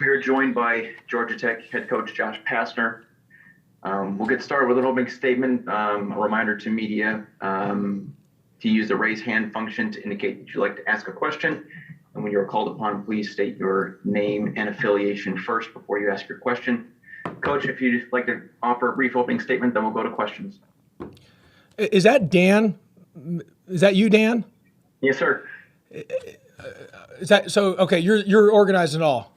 We are joined by Georgia Tech head coach Josh Pastner. We'll get started with an opening statement. A reminder to media to use the raise hand function to indicate that you'd like to ask a question. And when you're called upon, please state your name and affiliation first before you ask your question. Coach, if you'd like to offer a brief opening statement, then we'll go to questions. Is that Dan? Is that you, Dan? Yes, sir. Is that so? Okay, you're organizing it all.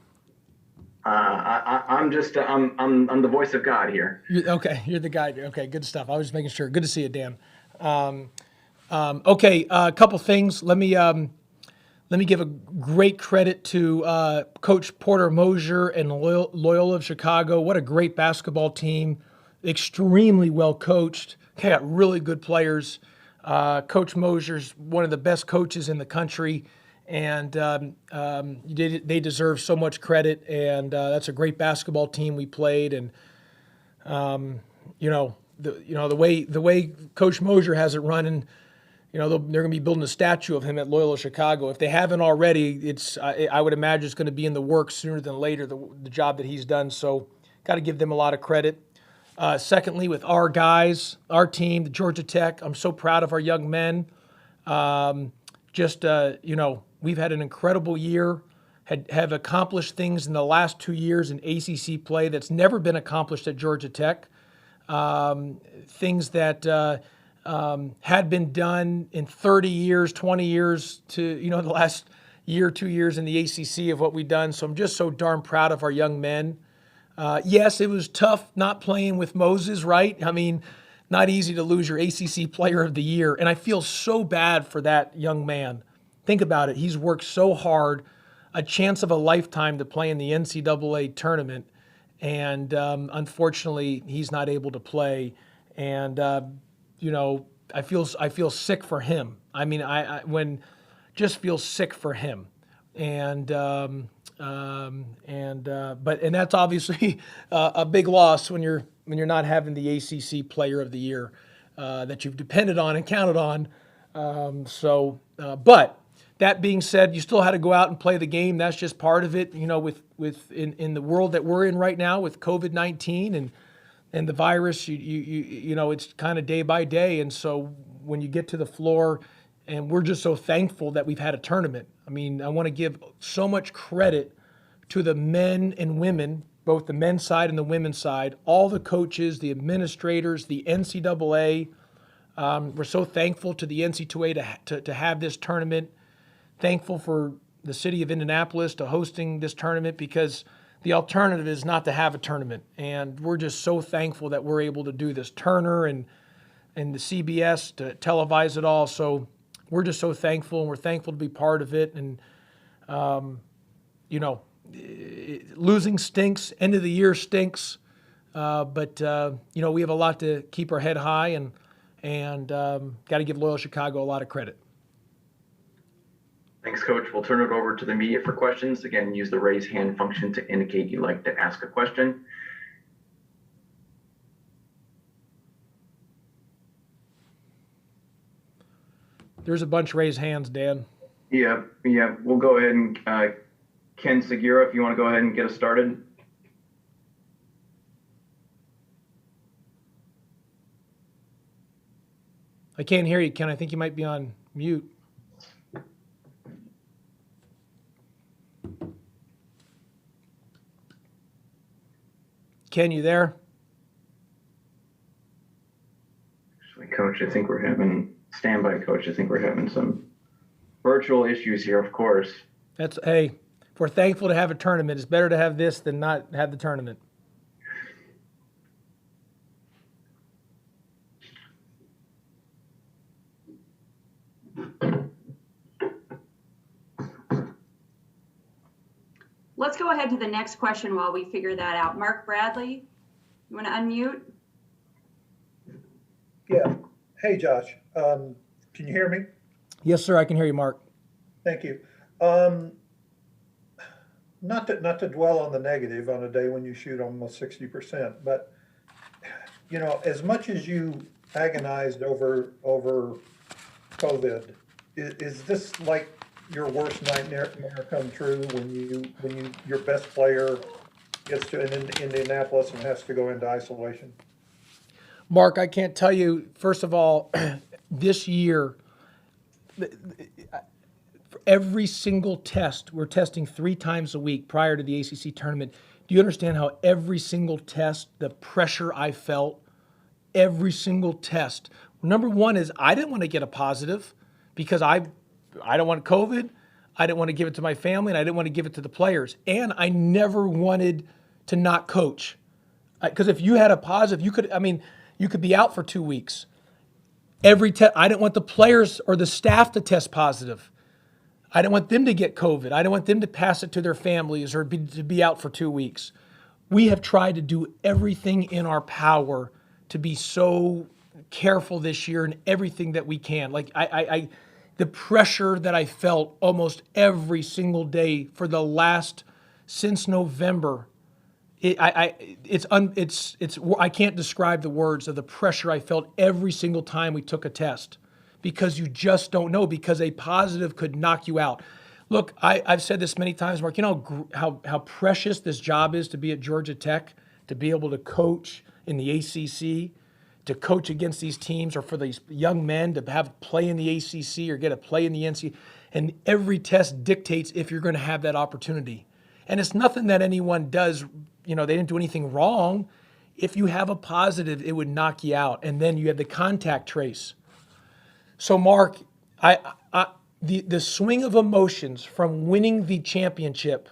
I'm the voice of God here. You're the guy. Okay, good stuff. I was just making sure. Good to see you, Dan. Okay, a couple things. Let me give a great credit to Coach Porter Mosier and Loyola of Chicago. What a great basketball team. Extremely well coached. They got really good players. Coach Mosier's one of the best coaches in the country, and they deserve so much credit. And that's a great basketball team we played. And the way Coach Mosier has it running. They're going to be building a statue of him at Loyola Chicago. If they haven't already, I would imagine it's going to be in the works sooner than later, the job that he's done. So got to give them a lot of credit. Secondly, with our guys, our team, the Georgia Tech, I'm so proud of our young men. We've had an incredible year, have accomplished things in the last 2 years in ACC play that's never been accomplished at Georgia Tech. Things that had been done in 30 years, 20 years to, the last year, 2 years in the ACC of what we've done. So I'm just so darn proud of our young men. Yes, it was tough not playing with Moses, right? I mean, not easy to lose your ACC Player of the Year. And I feel so bad for that young man. Think about it. He's worked so hard, a chance of a lifetime to play in the NCAA tournament. And unfortunately, he's not able to play. And I feel sick for him. I mean, just feel sick for him, and that's obviously a big loss when you're not having the ACC Player of the Year that you've depended on and counted on. But that being said, you still had to go out and play the game. That's just part of it. In the world that we're in right now with COVID-19 and the virus, it's kind of day by day. And so when you get to the floor, and we're just so thankful that we've had a tournament. I mean, I want to give so much credit to the men and women, both the men's side and the women's side, all the coaches, the administrators, the NCAA. We're so thankful to the NCAA to have this tournament. Thankful for the city of Indianapolis to hosting this tournament, because the alternative is not to have a tournament. And we're just so thankful that we're able to do this. Turner and the CBS to televise it all. So we're just so thankful, and we're thankful to be part of it. And, losing stinks. End of the year stinks. But we have a lot to keep our head high, and got to give Loyola Chicago a lot of credit. Thanks, Coach. We'll turn it over to the media for questions. Again, use the raise hand function to indicate you'd like to ask a question. There's a bunch raised hands, Dan. Yeah. We'll go ahead and Ken Segura, if you want to go ahead and get us started. I can't hear you, Ken. I think you might be on mute. Ken, you there? Actually, Coach, I think we're having some virtual issues here, of course. Hey, if we're thankful to have a tournament, it's better to have this than not have the tournament. Let's go ahead to the next question while we figure that out. Mark Bradley, you want to unmute? Yeah. Hey, Josh. Can you hear me? Yes, sir. I can hear you, Mark. Thank you. Not to dwell on the negative on a day when you shoot almost 60%, but as much as you agonized over COVID, is this like your worst nightmare come true when your best player gets to Indianapolis and has to go into isolation? Mark, I can't tell you, first of all, this year, for every single test, we're testing 3 times a week prior to the ACC tournament. Do you understand how every single test, the pressure I felt, every single test? Number one is I didn't want to get a positive because I don't want COVID. I didn't want to give it to my family, and I didn't want to give it to the players. And I never wanted to not coach. Because if you had a positive, you could be out for 2 weeks. I didn't want the players or the staff to test positive. I didn't want them to get COVID. I didn't want them to pass it to their families or to be out for 2 weeks. We have tried to do everything in our power to be so careful this year in everything that we can. Like the pressure that I felt almost every single day for the last since November. I can't describe the words of the pressure I felt every single time we took a test, because you just don't know, because a positive could knock you out. Look, I've said this many times, Mark, you know how precious this job is to be at Georgia Tech, to be able to coach in the ACC, to coach against these teams, or for these young men to have play in the ACC or get a play in the NCAA. And every test dictates if you're going to have that opportunity. And it's nothing that anyone does, they didn't do anything wrong. If you have a positive, it would knock you out. And then you have the contact trace. So, Mark, the swing of emotions from winning the championship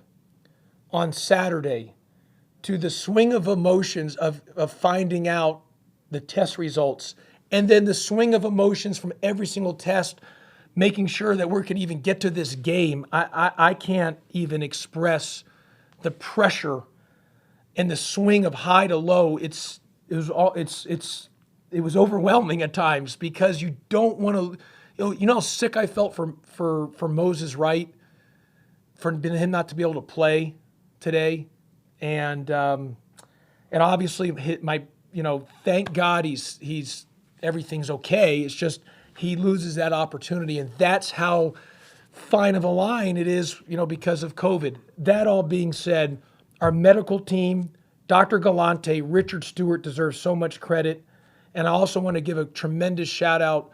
on Saturday to the swing of emotions of finding out the test results, and then the swing of emotions from every single test, making sure that we can even get to this game, I can't even express the pressure and the swing of high to low. It was overwhelming at times, because you don't want to. You know how sick I felt for Moses Wright, for him not to be able to play today, and obviously thank God he's everything's okay. It's just he loses that opportunity, and that's how fine of a line it is, because of COVID. That all being said, our medical team, Dr. Galante, Richard Stewart, deserves so much credit. And I also want to give a tremendous shout out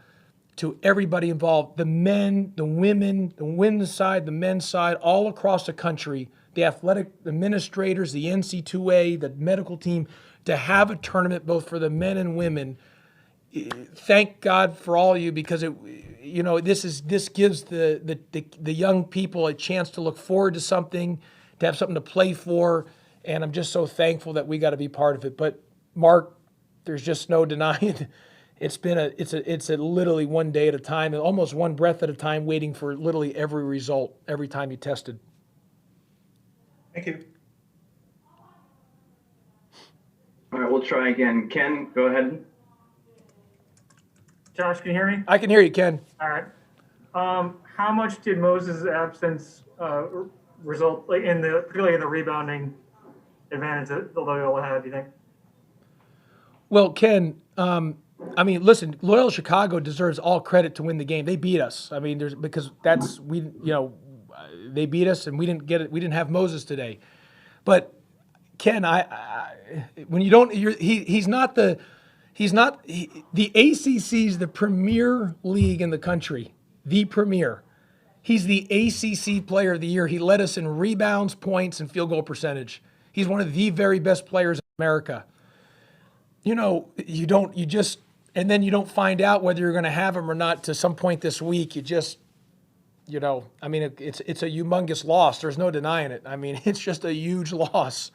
to everybody involved, the men, the women, the women's side, the men's side, all across the country, the athletic administrators, the NCAA, the medical team, to have a tournament both for the men and women. Thank God for all of you, because this gives the young people a chance to look forward to something, to have something to play for, and I'm just so thankful that we got to be part of it. But Mark, there's just no denying it's a literally one day at a time, and almost one breath at a time, waiting for literally every result every time you tested. Thank you. All right, we'll try again. Ken, go ahead. Josh, can you hear me? I can hear you, Ken. All right. How much did Moses' absence result, particularly in the rebounding advantage that the Loyola had, do you think? Well, Ken, listen, Loyola Chicago deserves all credit to win the game. They beat us. They beat us, and we didn't get it. We didn't have Moses today. But Ken, the ACC's the premier league in the country, the premier. He's the ACC Player of the Year. He led us in rebounds, points, and field goal percentage. He's one of the very best players in America. You don't find out whether you're going to have him or not to some point this week. It's a humongous loss. There's no denying it. It's just a huge loss.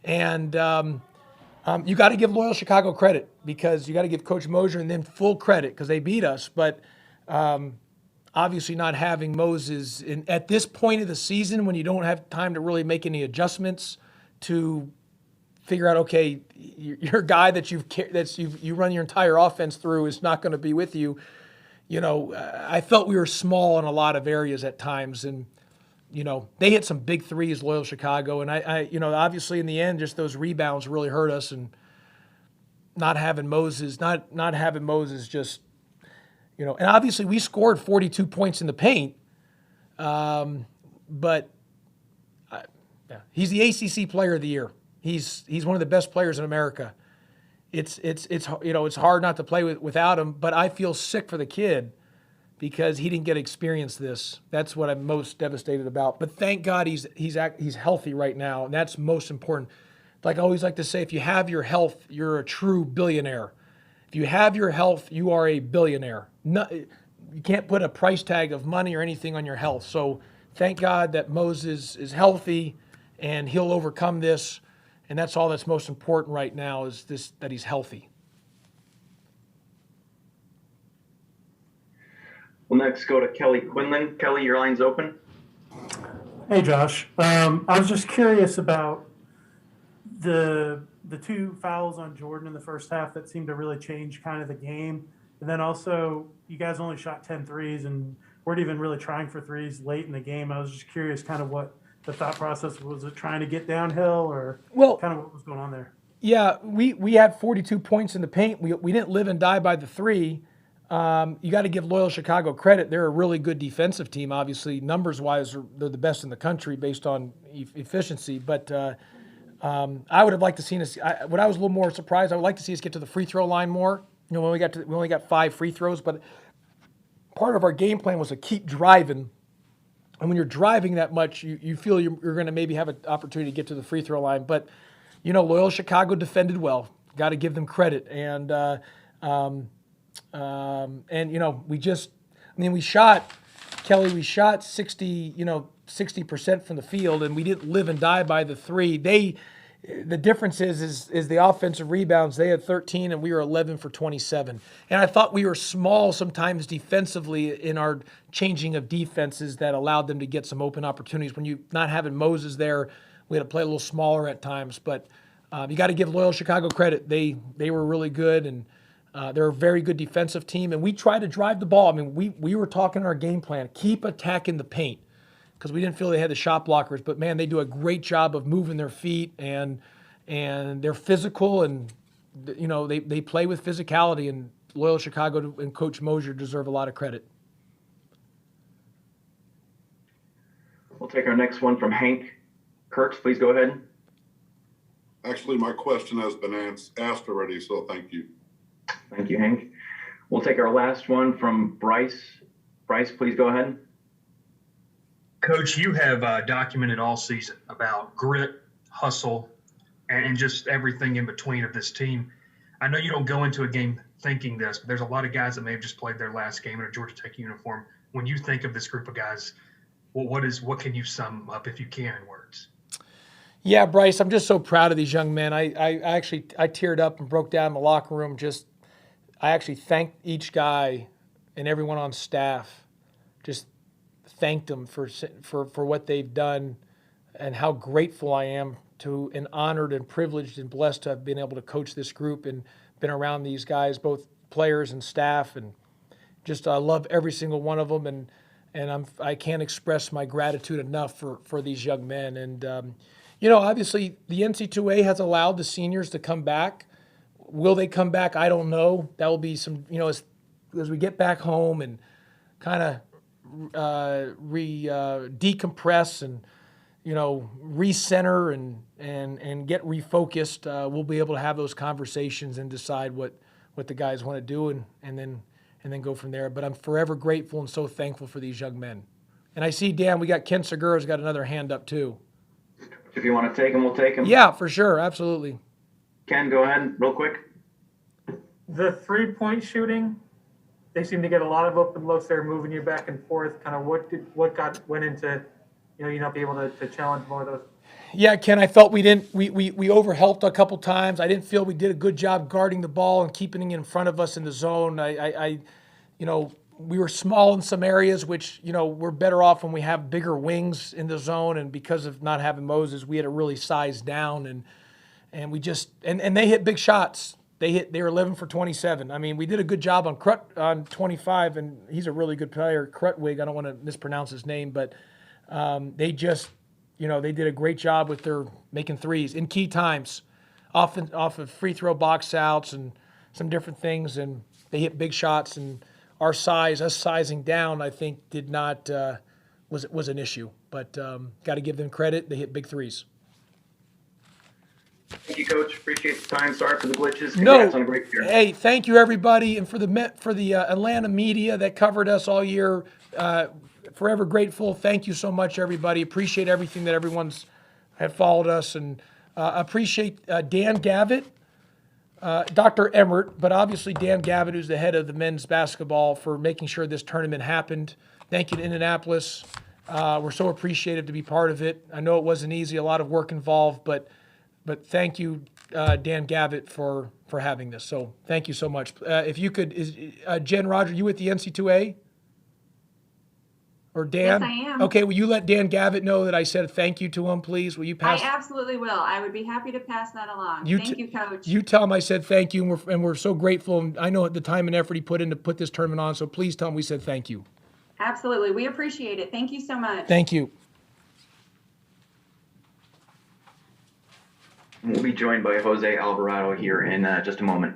And you got to give Loyola Chicago credit, because you got to give Coach Mosier and them full credit, because they beat us. But obviously not having Moses at this point of the season, when you don't have time to really make any adjustments to figure out, okay, your guy that you run your entire offense through is not going to be with you. I felt we were small in a lot of areas at times, and they hit some big threes, Loyola Chicago, and I obviously in the end, just those rebounds really hurt us, and not having Moses just, and obviously we scored 42 points in the paint, But yeah, he's the ACC Player of the Year. He's one of the best players in America. It's it's hard not to play without him. But I feel sick for the kid because he didn't get to experience this. That's what I'm most devastated about. But thank God he's healthy right now, and that's most important. Like I always like to say, if you have your health, you're a true billionaire. If you have your health, you are a billionaire. No, you can't put a price tag of money or anything on your health. So thank God that Moses is healthy and he'll overcome this. And that's all that's most important right now is this, that he's healthy. We'll next go to Kelly Quinlan. Kelly, your line's open. Hey, Josh. I was just curious about the two fouls on Jordan in the first half that seemed to really change kind of the game. And then also, you guys only shot 10 threes and weren't even really trying for threes late in the game. I was just curious kind of what the thought process was. It trying to get downhill or kind of what was going on there? Yeah, we had 42 points in the paint. We didn't live and die by the three. You got to give Loyola Chicago credit. They're a really good defensive team. Obviously, numbers-wise, they're the best in the country based on efficiency. But I would have liked to seen us. What I was a little more surprised, I would like to see us get to the free throw line more. You know, we only got 5 free throws, but part of our game plan was to keep driving. And when you're driving that much, you feel you're going to maybe have an opportunity to get to the free throw line. But you know, Loyola Chicago defended well. Got to give them credit. And you know, we shot, Kelly, we shot 60% from the field, and we didn't live and die by the three. The difference is the offensive rebounds. They had 13, and we were 11 for 27. And I thought we were small sometimes defensively in our changing of defenses that allowed them to get some open opportunities. When you not having Moses there, we had to play a little smaller at times. But you got to give Loyola Chicago credit. They were really good, and they're a very good defensive team. And we tried to drive the ball. I mean, we were talking our game plan, keep attacking the paint, because we didn't feel they had the shot blockers. But, man, they do a great job of moving their feet, and they're physical, and, you know, they play with physicality. And Loyola Chicago and Coach Mosier deserve a lot of credit. We'll take our next one from Hank Kurtz. Please go ahead. Actually, my question has been asked already, so thank you. Thank you, Hank. We'll take our last one from Bryce. Bryce, please go ahead. Coach, you have documented all season about grit, hustle, and just everything in between of this team. I know you don't go into a game thinking this, but there's a lot of guys that may have just played their last game in a Georgia Tech uniform. When you think of this group of guys, well, what can you sum up, if you can, in words? Yeah, Bryce, I'm just so proud of these young men. I teared up and broke down in the locker room. I actually thanked each guy and everyone on staff. Just thanked them for what they've done, and how grateful I am to, and honored and privileged and blessed to have been able to coach this group and been around these guys, both players and staff, and just I love every single one of them, and I can't express my gratitude enough for these young men. And you know, obviously the NCAA has allowed the seniors to come back. Will they come back? I don't know. That will be some, you know, as we get back home and kind of decompress and, you know, recenter and get refocused, we'll be able to have those conversations and decide what the guys want to do and then go from there. But I'm forever grateful and so thankful for these young men. And I see, Dan, we got Ken Segura's got another hand up too. If you want to take him, we'll take him. Yeah, for sure. Absolutely. Ken, go ahead real quick. The 3-point shooting, they seem to get a lot of open looks. They're moving you back and forth. Kind of what went into, you know, you not be able to challenge more of those. Yeah, Ken, I felt we overhelped a couple times. I didn't feel we did a good job guarding the ball and keeping it in front of us in the zone. You know, we were small in some areas, which, you know, we're better off when we have bigger wings in the zone. And because of not having Moses, we had to really size down, and we just and they hit big shots. They were 11 for 27. I mean, we did a good job on 25, and he's a really good player, Krutwig. I don't want to mispronounce his name, but they just, you know, they did a great job with their making threes in key times, off of free throw box outs and some different things, and they hit big shots. And our size, us sizing down, I think was an issue. But got to give them credit; they hit big threes. Thank you, Coach. Appreciate the time. Sorry for the glitches. No, Congrats on a great year. hey, thank you everybody, and for the Atlanta media that covered us all year. Forever grateful. Thank you so much, everybody. Appreciate everything that everyone's had followed us, and appreciate Dan Gavitt, Dr. Emmert, but obviously Dan Gavitt, who's the head of the men's basketball, for making sure this tournament happened. Thank you to Indianapolis. We're so appreciative to be part of it. I know it wasn't easy, a lot of work involved, but thank you, Dan Gavitt, for having this. So thank you so much. If you could, Jen, Roger, you with the NC2A? Or Dan? Yes, I am. Okay, will you let Dan Gavitt know that I said thank you to him, please? Will you pass? I absolutely will. I would be happy to pass that along. Thank you, Coach. You tell him I said thank you, and we're so grateful. And I know the time and effort he put in to put this tournament on, so please tell him we said thank you. Absolutely. We appreciate it. Thank you so much. Thank you. We'll be joined by Jose Alvarado here in just a moment.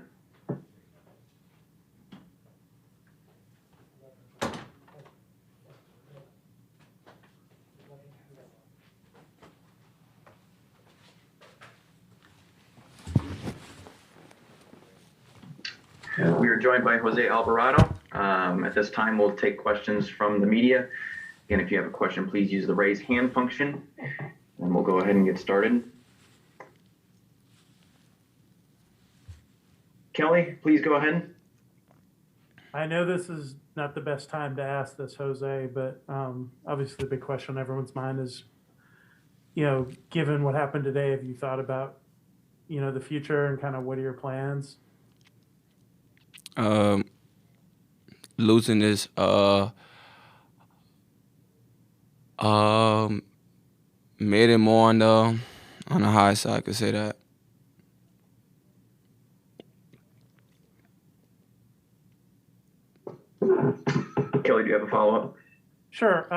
We are joined by Jose Alvarado. At this time, we'll take questions from the media. Again, if you have a question, please use the raise hand function, and we'll go ahead and get started. Kelly, please go ahead. I know this is not the best time to ask this, Jose, but obviously the big question on everyone's mind is, given what happened today, have you thought about, the future and kind of what are your plans? Losing this made it more on the high side, I could say that. Kelly, do you have a follow-up? Sure.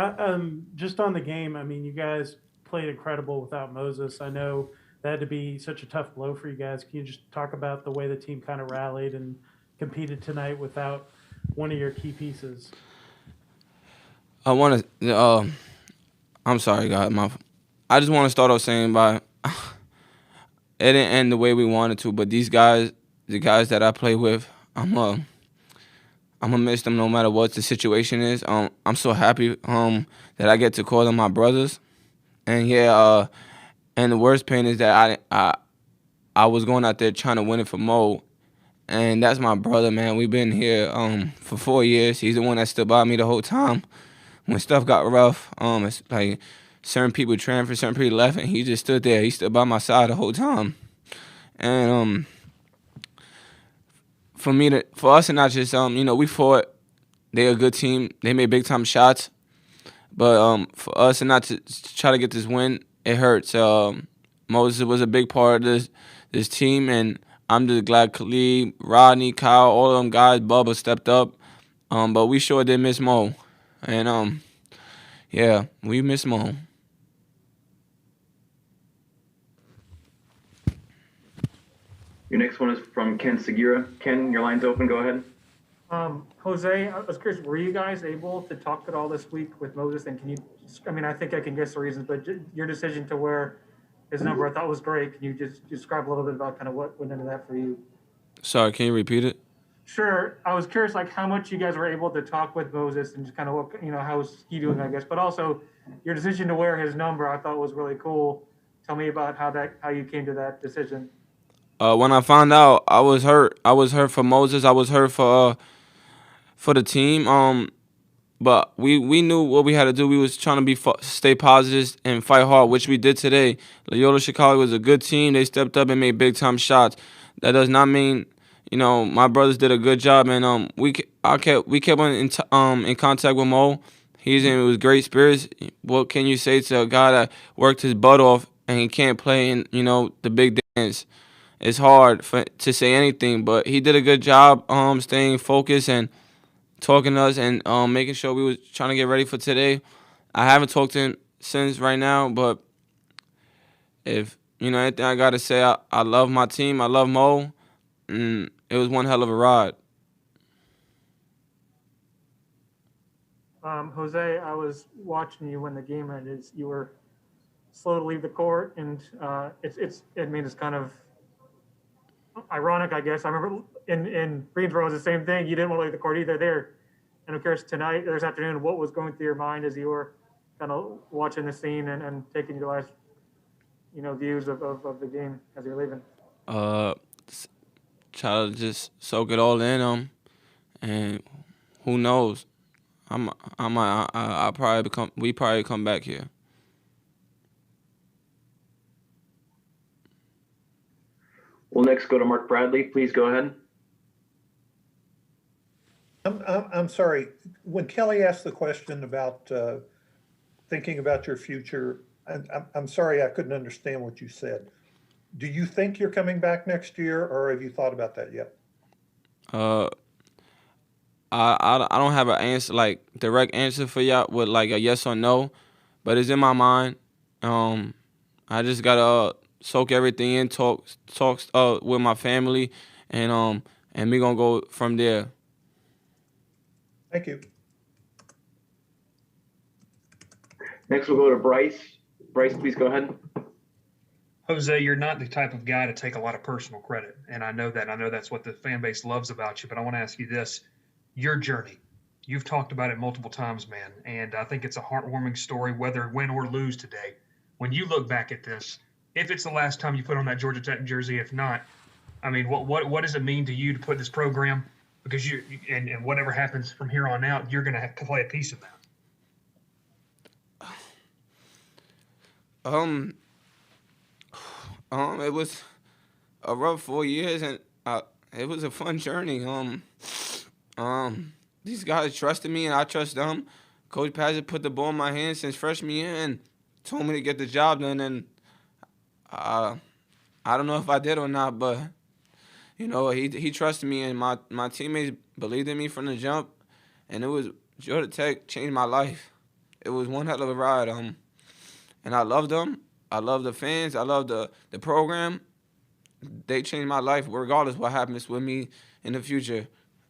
Just on the game, I mean, you guys played incredible without Moses. I know that had to be such a tough blow for you guys. Can you just talk about the way the team kind of rallied and competed tonight without one of your key pieces? I want to. I'm sorry, God. I just want to start off saying it didn't end the way we wanted to, but these guys, the guys that I play with, I'm gonna miss them no matter what the situation is. I'm so happy that I get to call them my brothers, and and the worst pain is that I was going out there trying to win it for Mo, and that's my brother, man. We've been here for 4 years. He's the one that stood by me the whole time when stuff got rough. It's like certain people transferred, certain people left, and he just stood there. He stood by my side the whole time, and for us to not just we fought. They're a good team. They made big time shots, but for us and not to try to get this win, it hurts. Moses was a big part of this team, and I'm just glad Khalid, Rodney, Kyle, all of them guys, Bubba stepped up. But we sure did miss Mo, and yeah, we miss Mo. Your next one is from Ken Segura. Ken, your line's open. Go ahead. Jose, I was curious, were you guys able to talk at all this week with Moses? And can you, I think I can guess the reasons, but your decision to wear his number I thought was great. Can you just describe a little bit about kind of what went into that for you? Sorry, can you repeat it? Sure. I was curious, how much you guys were able to talk with Moses and just kind of what, how's he doing, I guess, but also your decision to wear his number I thought was really cool. Tell me about how you came to that decision. When I found out, I was hurt. I was hurt for Moses. I was hurt for the team. But we knew what we had to do. We was trying to stay positive and fight hard, which we did today. Loyola Chicago was a good team. They stepped up and made big time shots. That does not mean, my brothers did a good job, and we kept on in contact with Mo. He's in with great spirits. What can you say to a guy that worked his butt off and he can't play in the big dance? It's hard to say anything, but he did a good job staying focused and talking to us and making sure we was trying to get ready for today. I haven't talked to him since right now, but if anything I gotta say, I love my team. I love Mo, and it was one hell of a ride. Jose, I was watching you when the game ended. You were slow to leave the court, and it's kind of ironic, I guess. I remember in Greensboro it was the same thing. You didn't want to leave the court either there. And of course, tonight, this afternoon, what was going through your mind as you were kind of watching the scene and taking your last, views of the game as you're leaving? Try to just soak it all in, and who knows? I probably we probably come back here. We'll next go to Mark Bradley. Please go ahead. I'm sorry, when Kelly asked the question about thinking about your future, I'm sorry, I couldn't understand what you said. Do you think you're coming back next year, or have you thought about that yet? I don't have an answer, like direct answer for y'all with like a yes or no, but it's in my mind. I just gotta soak everything in, talk with my family, and we gonna go from there. Thank you. Next, we'll go to Bryce. Bryce, please go ahead. Jose, you're not the type of guy to take a lot of personal credit, and I know that. I know that's what the fan base loves about you, but I want to ask you this. Your journey, you've talked about it multiple times, man, and I think it's a heartwarming story, whether win or lose today. When you look back at this, if it's the last time you put on that Georgia Tech jersey, if not, I mean, what does it mean to you to put this program? Because and whatever happens from here on out, you're going to have to play a piece in that. It was a rough 4 years, and it was a fun journey. These guys trusted me, and I trust them. Coach Paget put the ball in my hand since freshman year and told me to get the job done. And I don't know if I did or not, but he trusted me, and my teammates believed in me from the jump. And it was Georgia Tech changed my life. It was one hell of a ride. And I loved them. I love the fans. I love the program. They changed my life, regardless what happens with me in the future.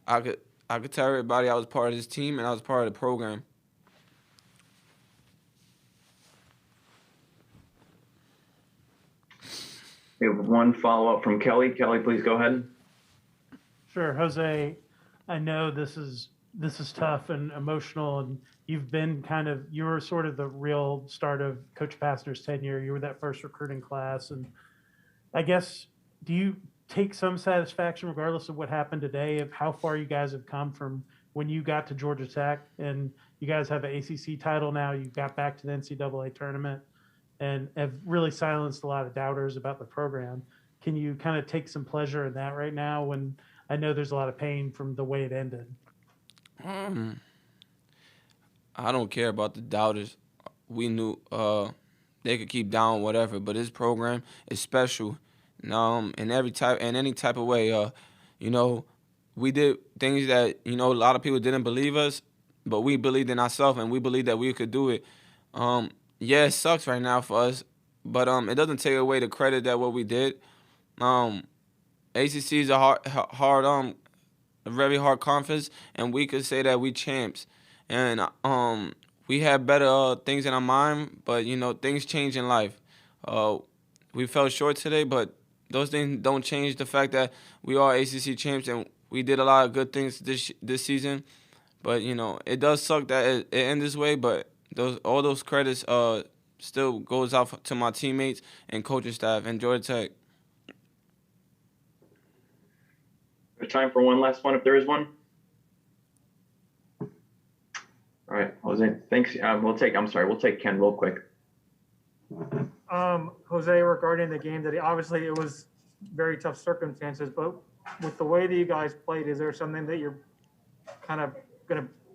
I could tell everybody I was part of this team and I was part of the program. We have one follow-up from Kelly. Kelly, please go ahead. Sure, Jose. I know this is tough and emotional, and you were sort of the real start of Coach Pastner's tenure. You were that first recruiting class, and I guess, do you take some satisfaction, regardless of what happened today, of how far you guys have come from when you got to Georgia Tech, and you guys have an ACC title now, you got back to the NCAA tournament, and have really silenced a lot of doubters about the program. Can you kind of take some pleasure in that right now, when I know there's a lot of pain from the way it ended? I don't care about the doubters. We knew they could keep down whatever, but this program is special. In any type of way. We did things that a lot of people didn't believe us, but we believed in ourselves and we believed that we could do it. Yeah, it sucks right now for us, but it doesn't take away the credit that what we did. ACC is a very hard conference, and we could say that we champs. And we had better things in our mind, but things change in life. We fell short today, but those things don't change the fact that we are ACC champs and we did a lot of good things this season. But it does suck that it ends this way. But all those credits still goes out to my teammates and coaching staff and Georgia Tech. There's time for one last one, if there is one. All right, Jose, thanks. We'll take Ken real quick. Jose, regarding the game today, obviously it was very tough circumstances, but with the way that you guys played, is there something that you're kind of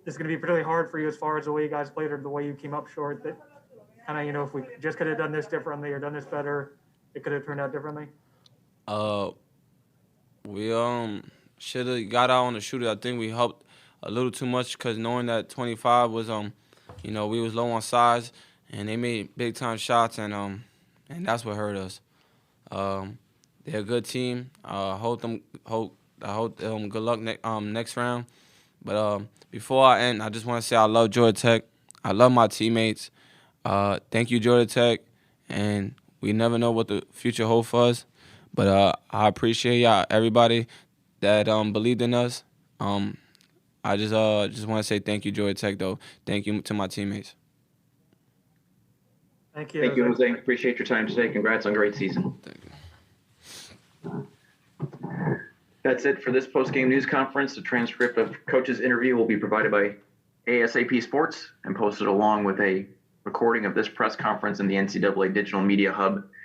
is gonna be particularly hard for you as far as the way you guys played or the way you came up short, that kind of, if we just could have done this differently or done this better, it could have turned out differently? We should have got out on the shooter. I think we helped a little too much because knowing that 25 was we was low on size and they made big time shots and that's what hurt us. They're a good team. I hope them good luck next round. But before I end, I just want to say I love Georgia Tech. I love my teammates. Thank you, Georgia Tech. And we never know what the future holds for us. But I appreciate y'all, everybody that believed in us. I just want to say thank you, Georgia Tech, though. Thank you to my teammates. Thank you. Thank you, Jose. Appreciate your time today. Congrats on a great season. Thank you. That's it for this post-game news conference. The transcript of Coach's interview will be provided by ASAP Sports and posted along with a recording of this press conference in the NCAA Digital Media Hub.